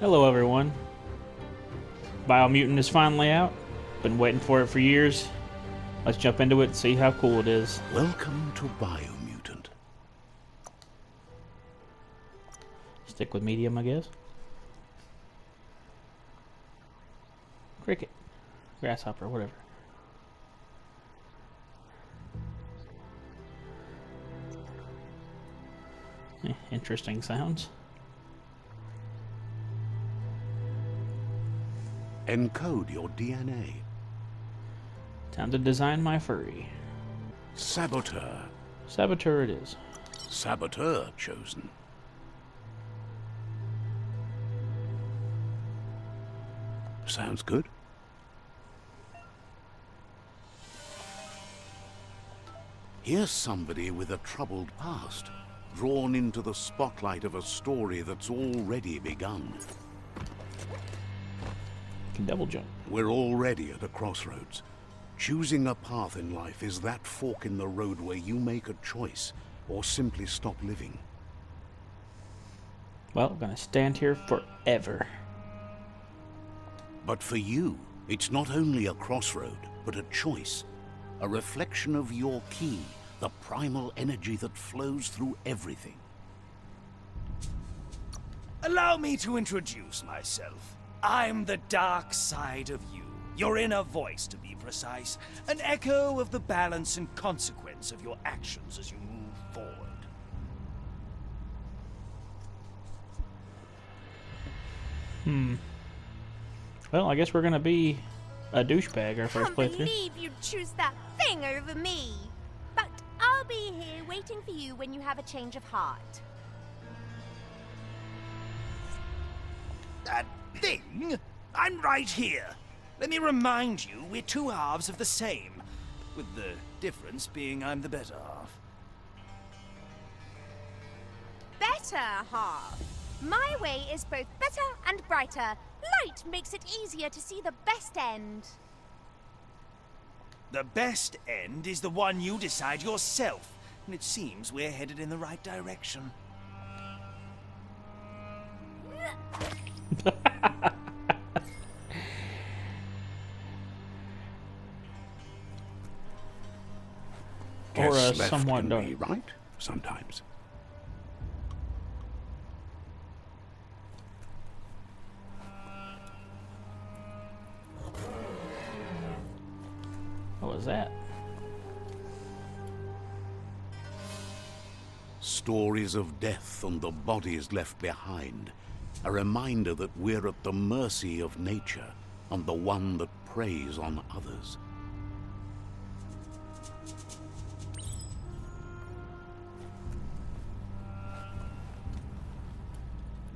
Hello everyone. Biomutant is finally out. Been waiting for it for years. Let's jump into it and see how cool it is. Welcome to Biomutant. Stick with medium, I guess. Cricket. Grasshopper, whatever. Interesting sounds. Encode your DNA. Time to design my furry. Saboteur. Saboteur it is. Saboteur chosen. Sounds good. Here's somebody with a troubled past, drawn into the spotlight of a story that's already begun. Can double jump. We're already at a crossroads. Choosing a path in life is that fork in the road where you make a choice or simply stop living. Well, I'm gonna stand here forever. But for you, it's not only a crossroad, but a choice. A reflection of your key, the primal energy that flows through everything. Allow me to introduce myself. I'm the dark side of you. Your inner voice, to be precise. An echo of the balance and consequence of your actions as you move forward. Well, I guess we're gonna be a douchebag our first Can't playthrough. believe you'd choose that thing over me. But I'll be here waiting for you when you have a change of heart. That thing? I'm right here. Let me remind you, we're two halves of the same. With the difference being I'm the better half. Better half. My way is both better and brighter. Light makes it easier to see the best end. The best end is the one you decide yourself. And it seems we're headed in the right direction. Or Guess left somewhat can dark. be right sometimes. What was that? Stories of death and the bodies left behind. A reminder that we're at the mercy of nature and the one that preys on others.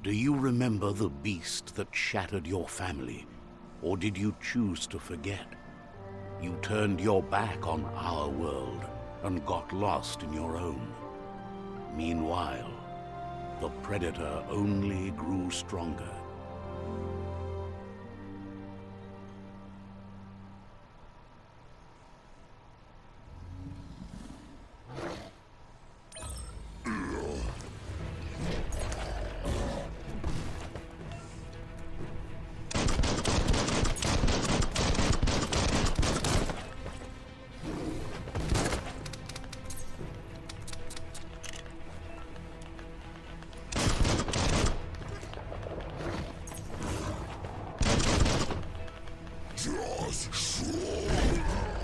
Do you remember the beast that shattered your family? Or did you choose to forget? You turned your back on our world and got lost in your own. Meanwhile, the predator only grew stronger.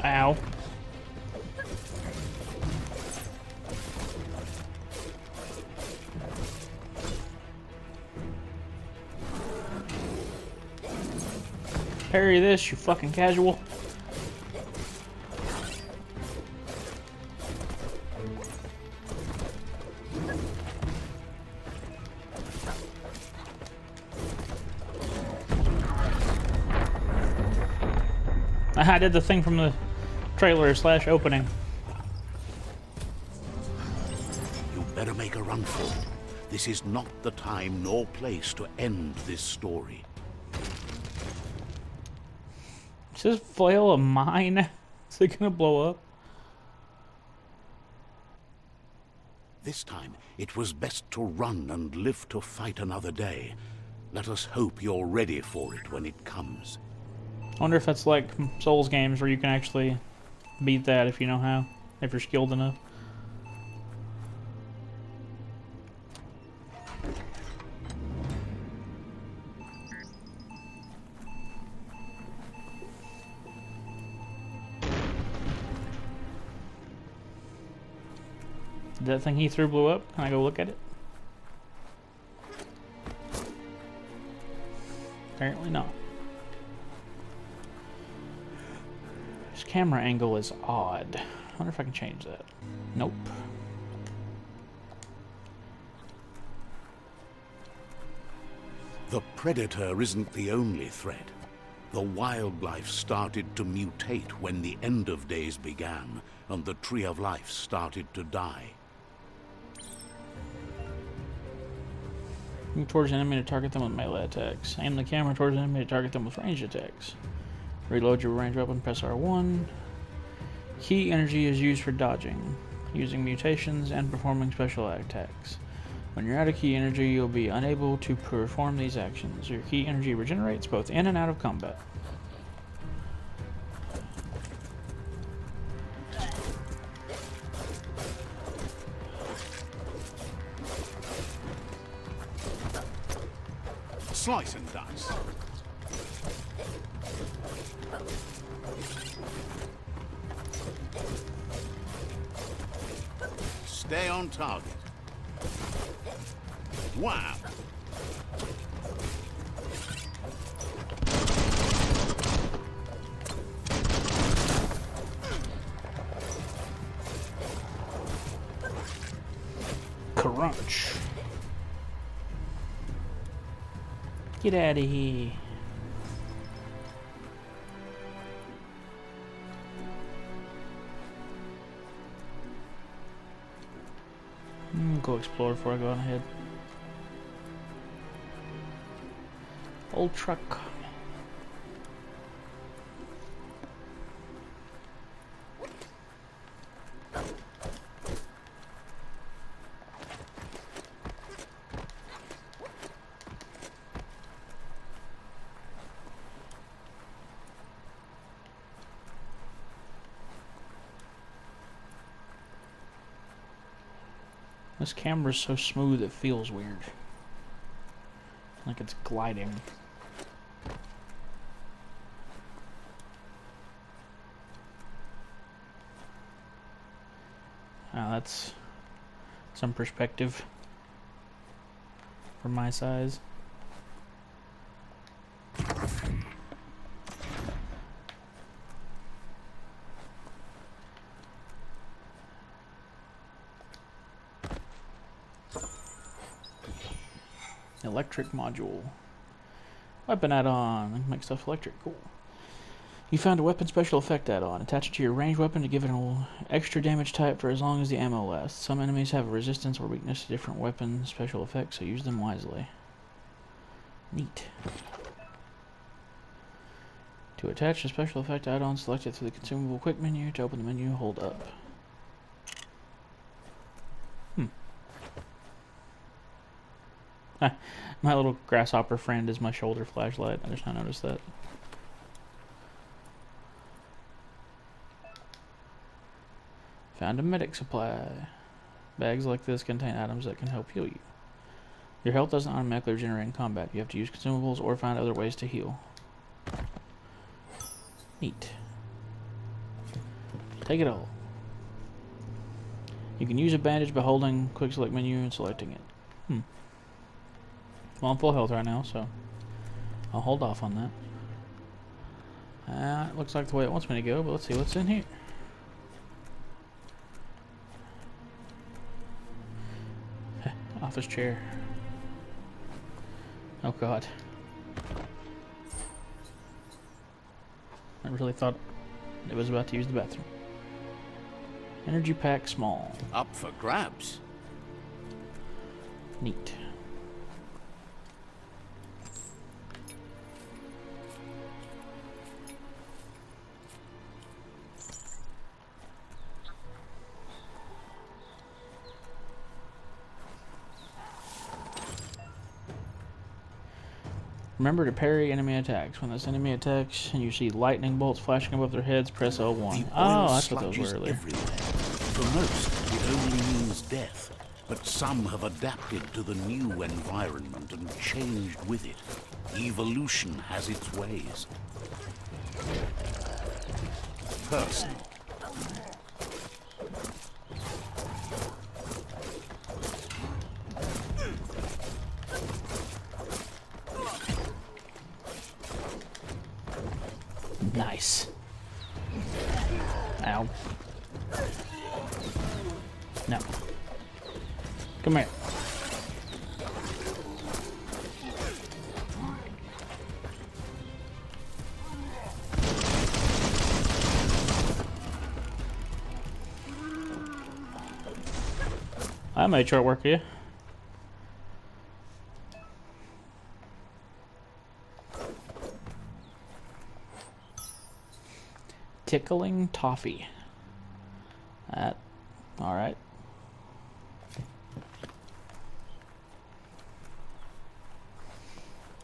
Ow. Parry this, you fucking casual. I did the thing from the trailer / opening. You better make a run for it. This is not the time nor place to end this story. Is this flail a mine? Is it gonna blow up? This time, it was best to run and live to fight another day. Let us hope you're ready for it when it comes. I wonder if that's like Souls games where you can actually beat that if you know how, if you're skilled enough. Did that thing he threw blew up? Can I go look at it? Apparently not. This camera angle is odd. I wonder if I can change that. Nope. The Predator isn't the only threat. The wildlife started to mutate when the end of days began, and the Tree of Life started to die. Move towards an enemy to target them with melee attacks. Aim the camera towards an enemy to target them with ranged attacks. Reload your ranged weapon, press R1. Key energy is used for dodging, using mutations, and performing special attacks. When you're out of key energy, you'll be unable to perform these actions. Your key energy regenerates both in and out of combat. Slice and dice. Stay on target. Wow. Crunch. Get out of here. Go explore before I go on ahead. Old truck. This camera's so smooth it feels weird. Like it's gliding. That's some perspective for my size. Electric module. Weapon add-on. Make stuff electric. Cool. You found a weapon special effect add-on. Attach it to your ranged weapon to give it an extra damage type for as long as the ammo lasts. Some enemies have a resistance or weakness to different weapon special effects, so use them wisely. Neat. To attach a special effect add-on, select it through the consumable quick menu. To open the menu, hold up. My little grasshopper friend is my shoulder flashlight. I just now noticed that. Found a medic supply. Bags like this contain items that can help heal you. Your health doesn't automatically regenerate in combat. You have to use consumables or find other ways to heal. Neat. Take it all. You can use a bandage by holding quick select menu and selecting it. Well, I'm full health right now, so I'll hold off on that. It looks like the way it wants me to go, but let's see what's in here. Office chair. Oh god. I really thought it was about to use the bathroom. Energy pack small. Up for grabs. Neat. Remember to parry enemy attacks. When this enemy attacks and you see lightning bolts flashing above their heads, press L1. The Oh, oil that's what those were sludges earlier. everywhere. For most, it only means death. But some have adapted to the new environment and changed with it. Evolution has its ways. Personal. Nice. Ow. No. Come here. I made short work of you. Tickling toffee. That, alright.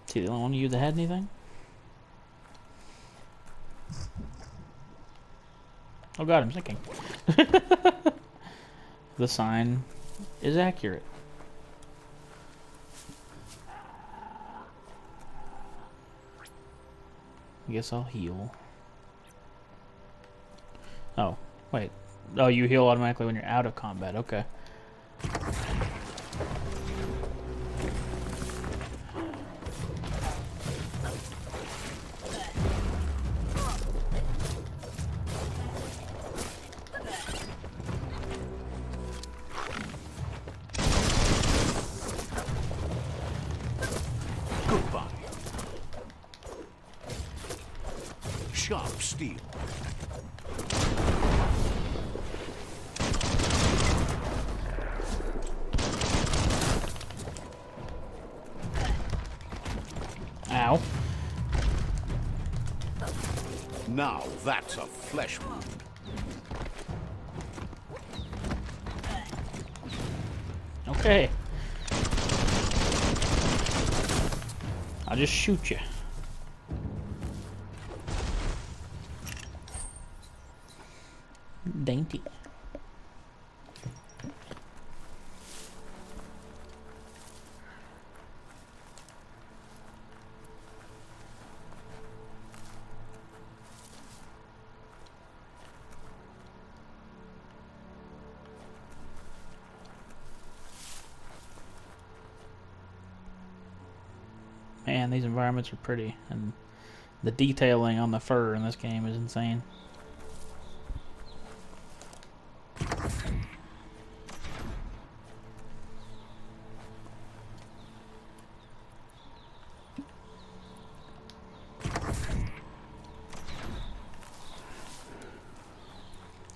Is he the only one of you that had anything? Oh god, I'm sinking. The sign is accurate. I guess I'll heal. Oh, wait. Oh, you heal automatically when you're out of combat. Okay. Goodbye. Sharp steel. Ow. Now that's a flesh wound. Okay. I'll just shoot you. Dainty. Man, these environments are pretty, and the detailing on the fur in this game is insane.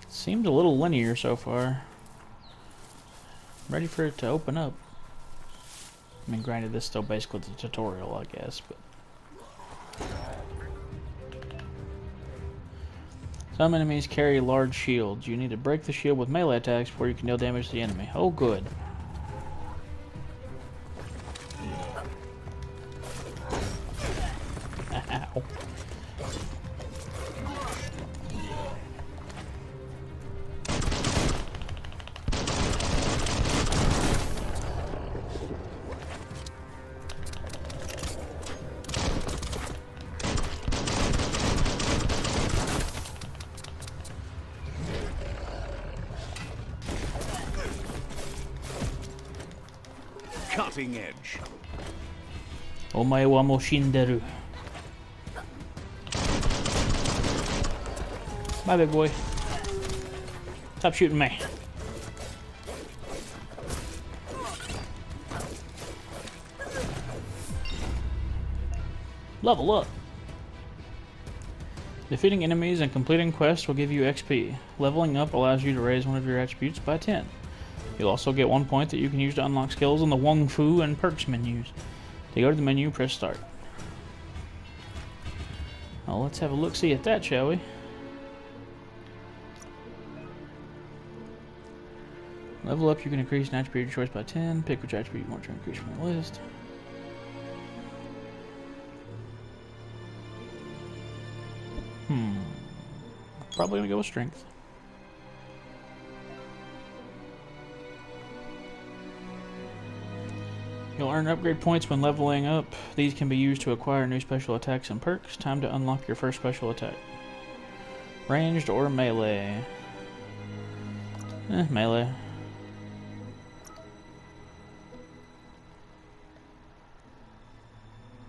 Seems a little linear so far. Ready for it to open up. I mean, granted, this is still basically the tutorial, I guess, but... Some enemies carry large shields. You need to break the shield with melee attacks before you can deal damage to the enemy. Oh, good. Ow. Cutting edge. Omae wa mo shinderu. Bye, big boy. Stop shooting me. Level up. Defeating enemies and completing quests will give you XP. Leveling up allows you to raise one of your attributes by 10. You'll also get 1 point that you can use to unlock skills in the Wong Fu and Perks menus. To go to the menu, press Start. Well, let's have a look-see at that, shall we? Level up, you can increase an attribute of your choice by 10. Pick which attribute you want to increase from the list. Probably gonna go with strength. You'll earn upgrade points when leveling up. These can be used to acquire new special attacks and perks. Time to unlock your first special attack. Ranged or melee? Melee.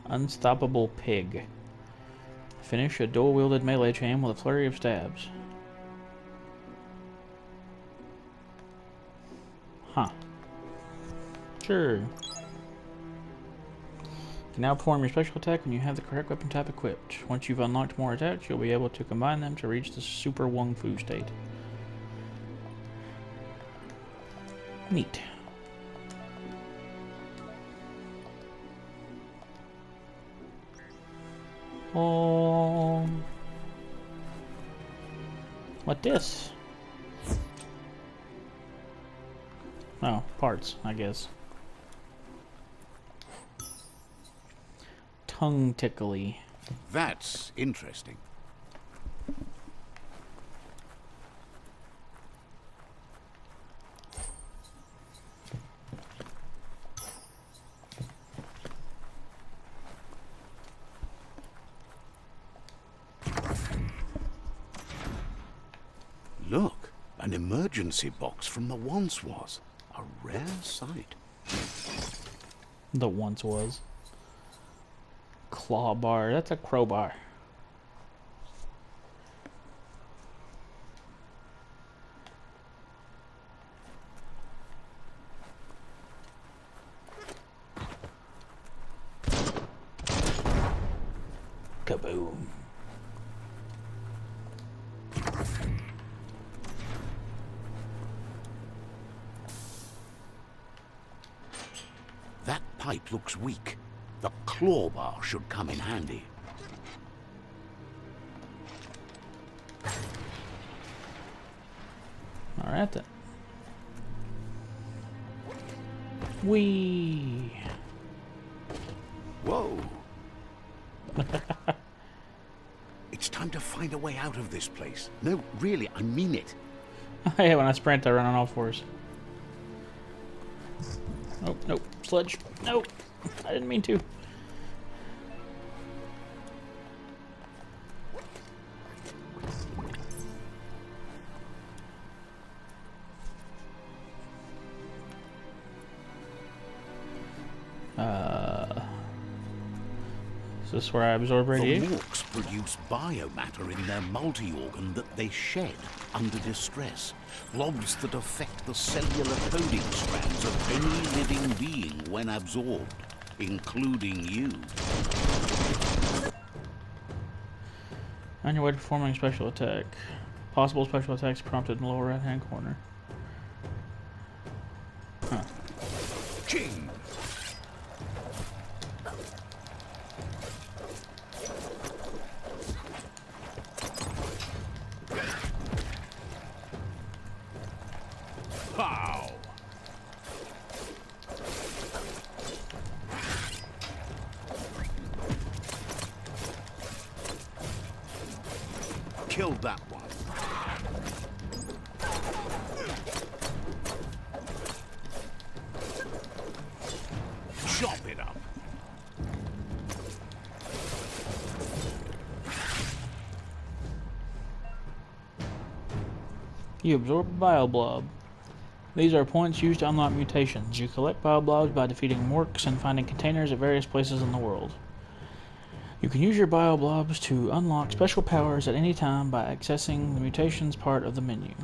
Unstoppable Pig. Finish a dual-wielded melee chain with a flurry of stabs. Huh. Sure. You can now perform your special attack when you have the correct weapon type equipped. Once you've unlocked more attacks, you'll be able to combine them to reach the Super Wung Fu state. Neat. What this? Oh, parts, I guess. Tongue tickly. That's interesting. Look, an emergency box from the once was. A rare sight. The once was. Claw bar. That's a crowbar. Kaboom. That pipe looks weak. The claw bar should come in handy. Alright then. Whee! Whoa! It's time to find a way out of this place. No, really, I mean it. Yeah, when I sprint, I run on all fours. Oh, nope. Sludge. Nope. I didn't mean to. Is this where I absorb radiation? The Morks produce biomatter in their multi-organ that they shed under distress. Blobs that affect the cellular coding strands of any living being when absorbed, including you. On your way to performing special attack. Possible special attacks prompted in the lower right-hand corner. Huh. King! Pow! Killed that one. Chop it up. You absorb a bioblob. These are points used to unlock mutations. You collect bioblobs by defeating Morks and finding containers at various places in the world. You can use your bioblobs to unlock special powers at any time by accessing the mutations part of the menu.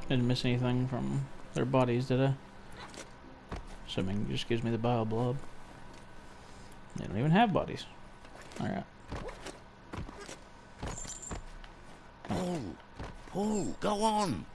Didn't miss anything from their bodies, did I? Assuming it just gives me the bioblob. They don't even have bodies. Alright. Pull, go on.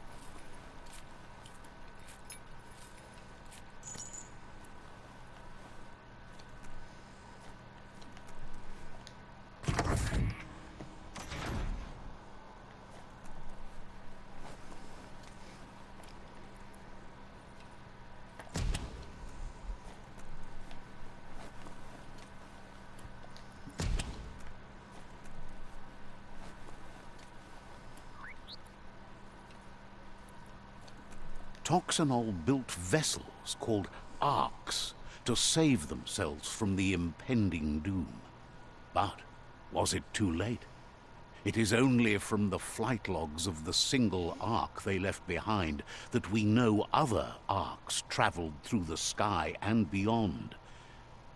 Toxanol built vessels called arks to save themselves from the impending doom. But was it too late? It is only from the flight logs of the single ark they left behind that we know other arks traveled through the sky and beyond.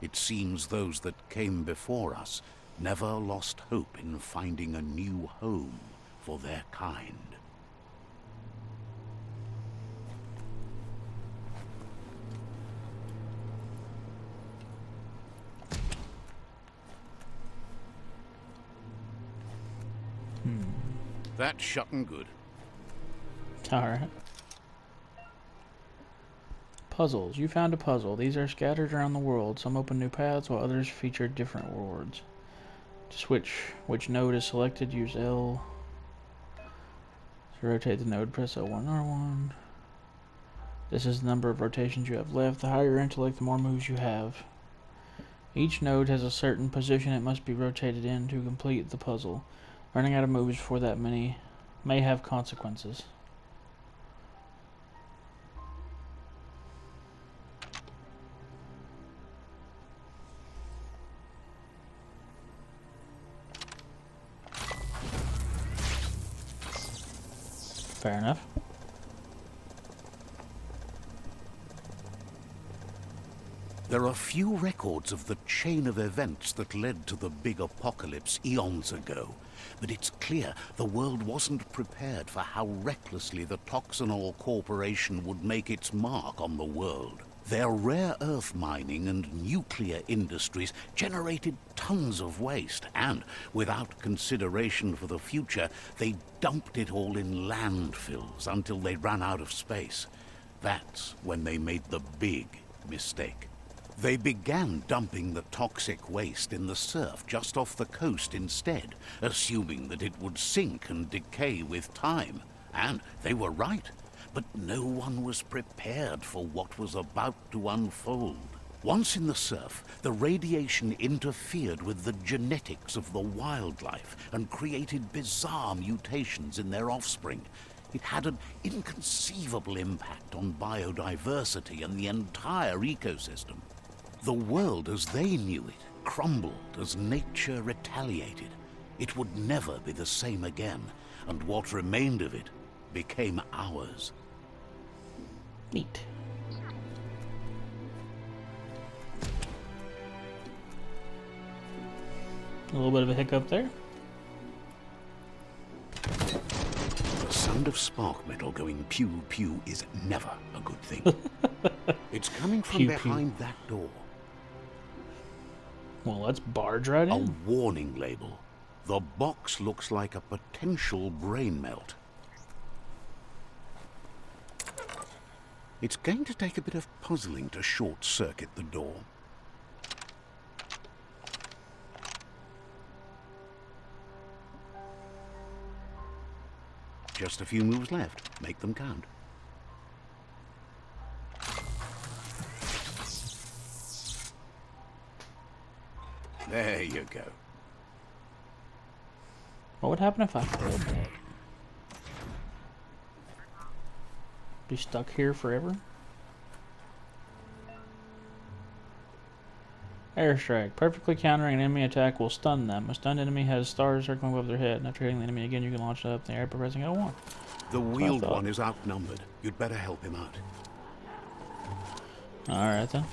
It seems those that came before us never lost hope in finding a new home for their kind. That's shutting good. Alright. Puzzles. You found a puzzle. These are scattered around the world. Some open new paths, while others feature different rewards. To switch which node is selected, use L. To rotate the node, press L1, R1. This is the number of rotations you have left. The higher your intellect, the more moves you have. Each node has a certain position it must be rotated in to complete the puzzle. Running out of moves before that many may have consequences. Fair enough. There are few records of the chain of events that led to the big apocalypse eons ago, but it's clear the world wasn't prepared for how recklessly the Toxanol Corporation would make its mark on the world. Their rare earth mining and nuclear industries generated tons of waste, and, without consideration for the future, they dumped it all in landfills until they ran out of space. That's when they made the big mistake. They began dumping the toxic waste in the surf just off the coast instead, assuming that it would sink and decay with time. And they were right. But no one was prepared for what was about to unfold. Once in the surf, the radiation interfered with the genetics of the wildlife and created bizarre mutations in their offspring. It had an inconceivable impact on biodiversity and the entire ecosystem. The world as they knew it crumbled as nature retaliated. It would never be the same again, and what remained of it became ours. Neat. A little bit of a hiccup there. The sound of spark metal going pew pew is never a good thing. It's coming from Pew, behind that door. Well, let's barge right A in. warning label. The box looks like a potential brain melt. It's going to take a bit of puzzling to short-circuit the door. Just a few moves left. Make them count. There you go. What would happen if I failed that? Be stuck here forever? Airstrike. Perfectly countering an enemy attack will stun them. A stunned enemy has stars circling above their head, and after hitting the enemy again, you can launch it up in the air by pressing L1. The wheeled one is outnumbered. You'd better help him out. Alright then.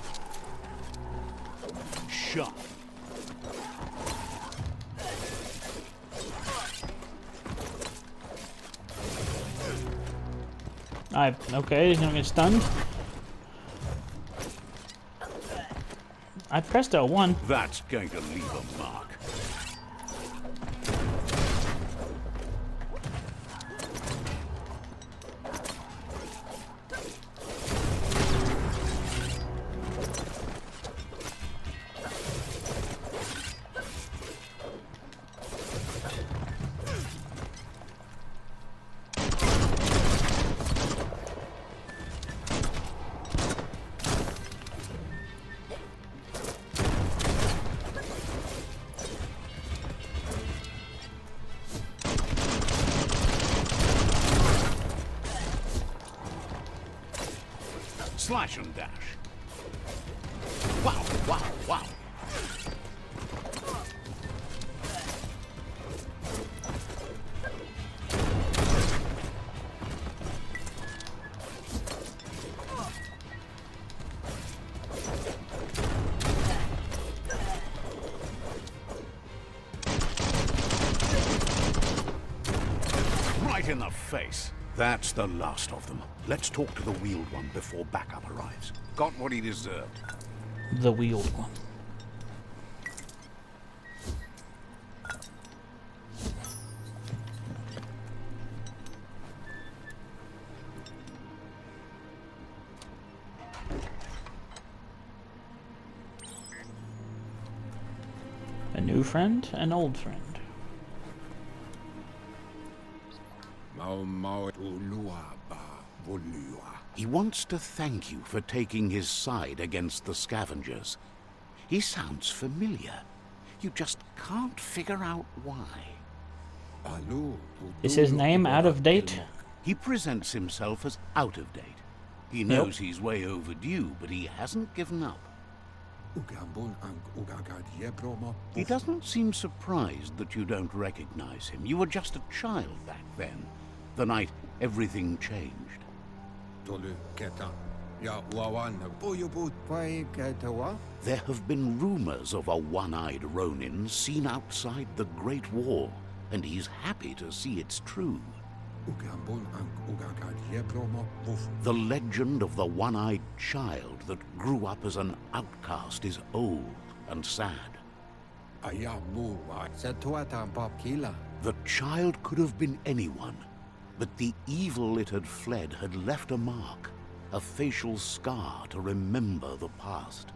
Shot. Okay, he's gonna get stunned. I pressed L1. That's going to leave a mark. Slash and dash. Wow, wow, wow. Right in the face. That's the last of them. Let's talk to the wheeled one before backup arrives. Got what he deserved. The wheeled one. A new friend, an old friend. He wants to thank you for taking his side against the scavengers. He sounds familiar. You just can't figure out why. Is his name out of date? He presents himself as out of date. He knows he's way overdue, but he hasn't given up. He doesn't seem surprised that you don't recognize him. You were just a child back then, the night everything changed. There have been rumors of a one-eyed Ronin seen outside the Great Wall, and he's happy to see it's true. The legend of the one-eyed child that grew up as an outcast is old and sad. The child could have been anyone, but the evil it had fled had left a mark, a facial scar to remember the past.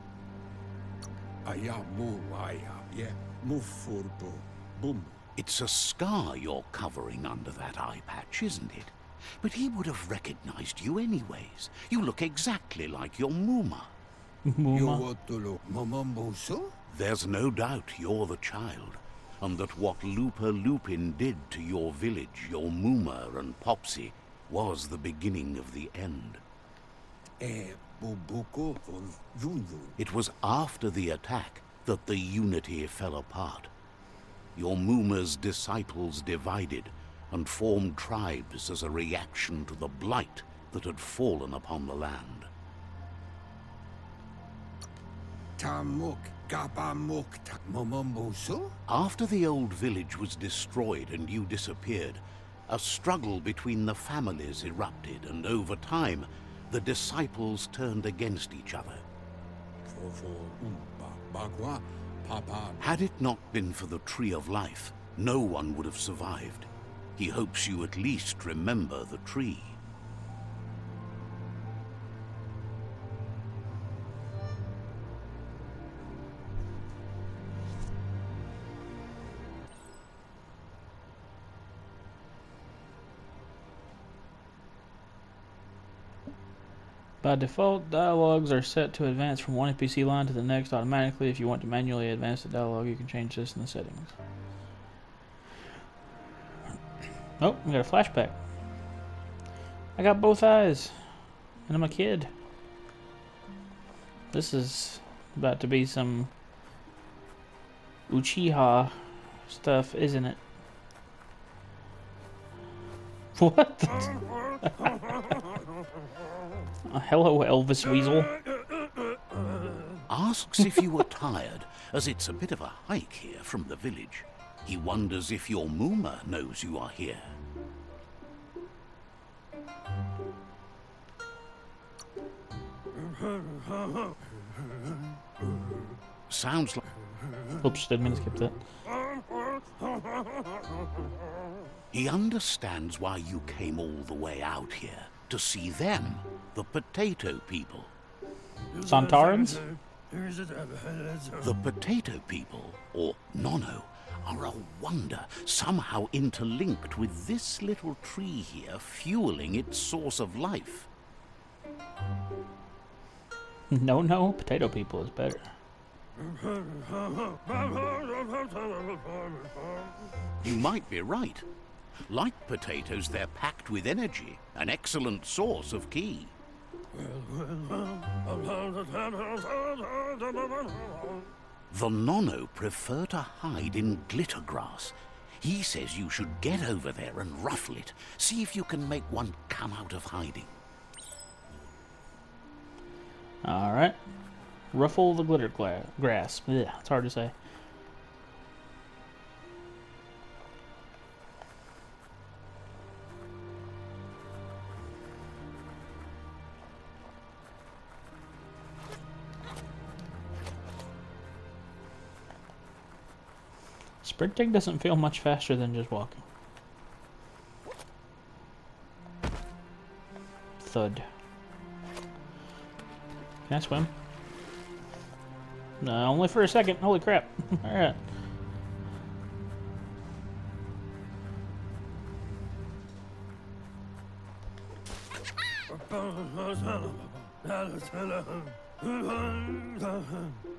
It's a scar you're covering under that eye patch, isn't it? But he would have recognized you anyways. You look exactly like your Muma. Muma. There's no doubt you're the child, and that what Lupa Lupin did to your village, your Muma and Popsy, was the beginning of the end. It was after the attack that the unity fell apart. Your Muma's disciples divided and formed tribes as a reaction to the blight that had fallen upon the land. After the old village was destroyed and you disappeared, a struggle between the families erupted, and over time, the disciples turned against each other. Had it not been for the Tree of Life, no one would have survived. He hopes you at least remember the tree. By default, dialogues are set to advance from one NPC line to the next automatically. If you want to manually advance the dialogue, you can change this in the settings. Oh, we got a flashback. I got both eyes, and I'm a kid. This is about to be some Uchiha stuff, isn't it? What? Hello, Elvis Weasel. Asks if you were tired, as it's a bit of a hike here from the village. He wonders if your Muma knows you are here. Sounds like... Oops, didn't mean to skip that. He understands why you came all the way out here. To see them, the potato people. Santarans? The potato people, or Nono, are a wonder, somehow interlinked with this little tree here, fueling its source of life. No, potato people is better. You might be right. Like potatoes, they're packed with energy, an excellent source of ki. The Nono prefer to hide in glitter grass. He says you should get over there and ruffle it. See if you can make one come out of hiding. Alright. Ruffle the glitter grass. Ugh, it's hard to say. Sprinting doesn't feel much faster than just walking. Thud. Can I swim? No, only for a second. Holy crap. Alright.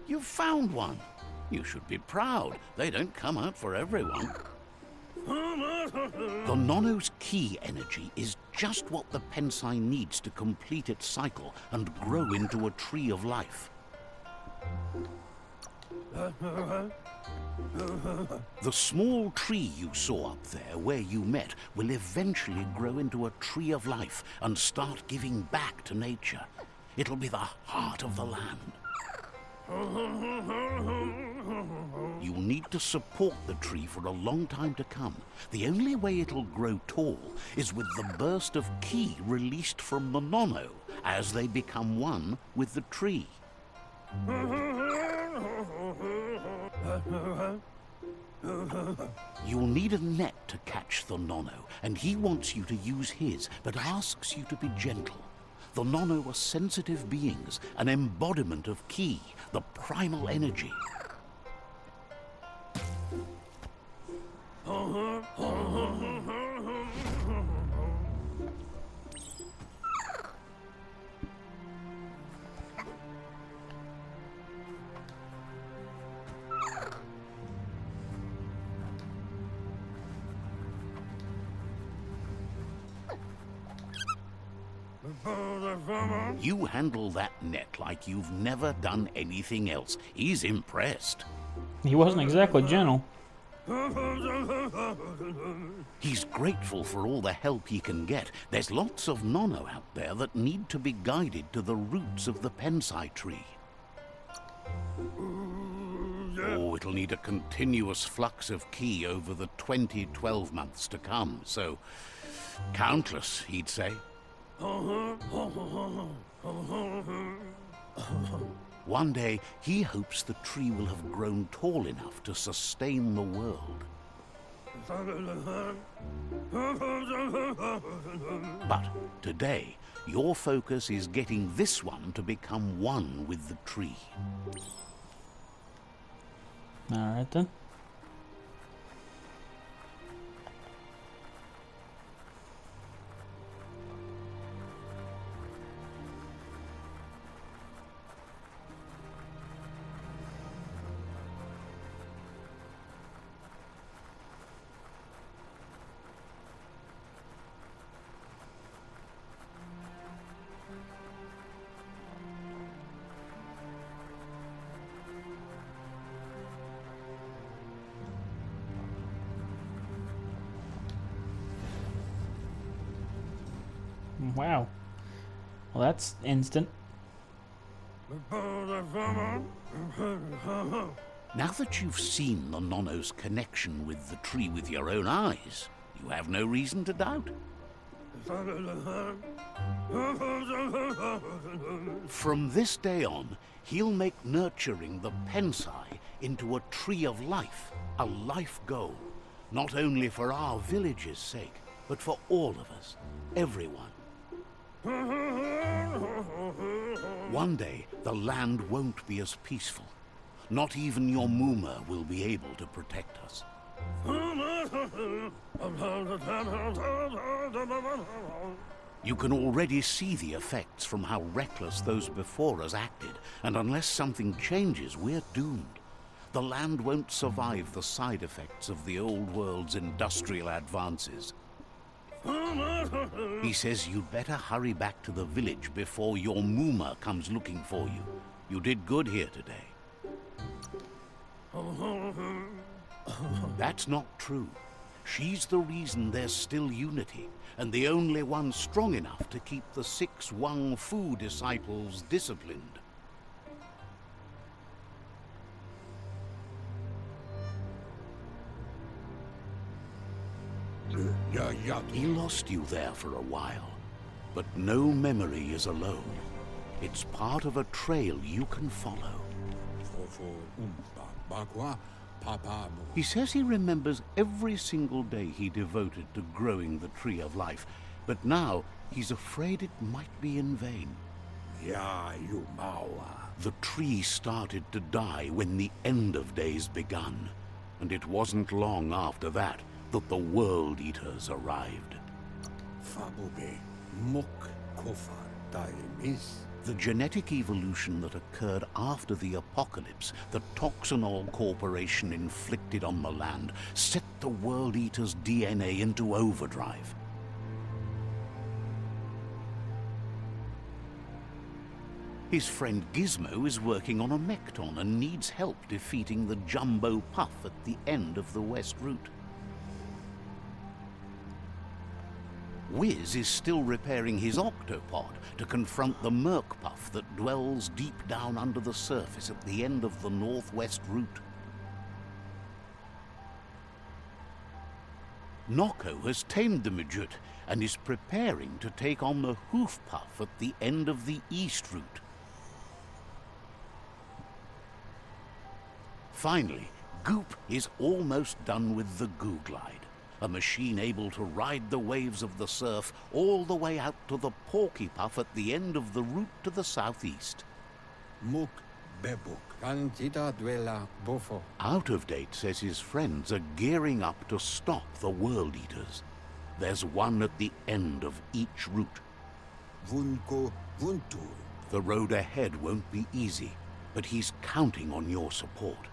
You found one. You should be proud. They don't come out for everyone. The Nono's key energy is just what the Pensai needs to complete its cycle and grow into a tree of life. The small tree you saw up there where you met will eventually grow into a tree of life and start giving back to nature. It'll be the heart of the land. You'll need to support the tree for a long time to come. The only way it'll grow tall is with the burst of ki released from the Nono as they become one with the tree. You'll need a net to catch the Nono, and he wants you to use his, but asks you to be gentle. The Nono are sensitive beings, an embodiment of ki, the primal energy. You handle that net like you've never done anything else. He's impressed. He wasn't exactly gentle. He's grateful for all the help he can get. There's lots of Nono out there that need to be guided to the roots of the Pensai tree. Oh, it'll need a continuous flux of ki over the 12 months to come, so countless, he'd say. One day, he hopes the tree will have grown tall enough to sustain the world. But today, your focus is getting this one to become one with the tree. Alright then. Wow. Well, that's instant. Now that you've seen the Nono's connection with the tree with your own eyes, you have no reason to doubt. From this day on, he'll make nurturing the Pensai into a tree of life, a life goal, not only for our village's sake, but for all of us, everyone. One day, the land won't be as peaceful. Not even your Muma will be able to protect us. You can already see the effects from how reckless those before us acted, and unless something changes, we're doomed. The land won't survive the side effects of the old world's industrial advances. He says you'd better hurry back to the village before your Mooma comes looking for you. You did good here today. That's not true. She's the reason there's still unity, and the only one strong enough to keep the 6 Wang Fu disciples disciplined. He lost you there for a while, but no memory is alone. It's part of a trail you can follow. He says he remembers every single day he devoted to growing the Tree of Life, but now he's afraid it might be in vain. The tree started to die when the end of days begun, and it wasn't long after that that the World Eaters arrived. The genetic evolution that occurred after the apocalypse that Toxanol Corporation inflicted on the land set the World Eaters' DNA into overdrive. His friend Gizmo is working on a Mekton and needs help defeating the Jumbo Puff at the end of the West Route. Wiz is still repairing his octopod to confront the Merc-Puff that dwells deep down under the surface at the end of the Northwest Route. Noko has tamed the Majut and is preparing to take on the Hoof-Puff at the end of the East Route. Finally, Goop is almost done with the Googlide, a machine able to ride the waves of the surf all the way out to the Porky Puff at the end of the route to the southeast. Out of Date says his friends are gearing up to stop the World Eaters. There's one at the end of each route. The road ahead won't be easy, but he's counting on your support.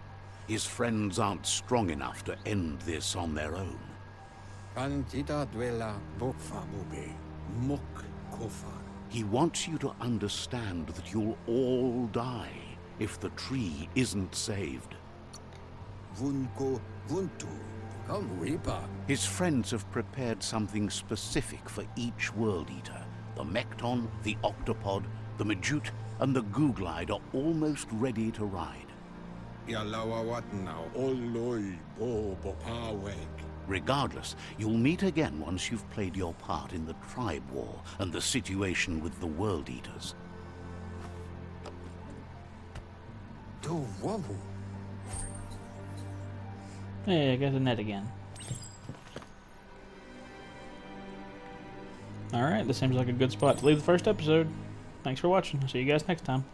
His friends aren't strong enough to end this on their own. He wants you to understand that you'll all die if the tree isn't saved. His friends have prepared something specific for each World Eater. The Mekton, the Octopod, the Majut, and the Googlide are almost ready to ride. Regardless, you'll meet again once you've played your part in the tribe war and the situation with the World Eaters. Hey, I got the net again. Alright, this seems like a good spot to leave the first episode. Thanks for watching. I'll see you guys next time.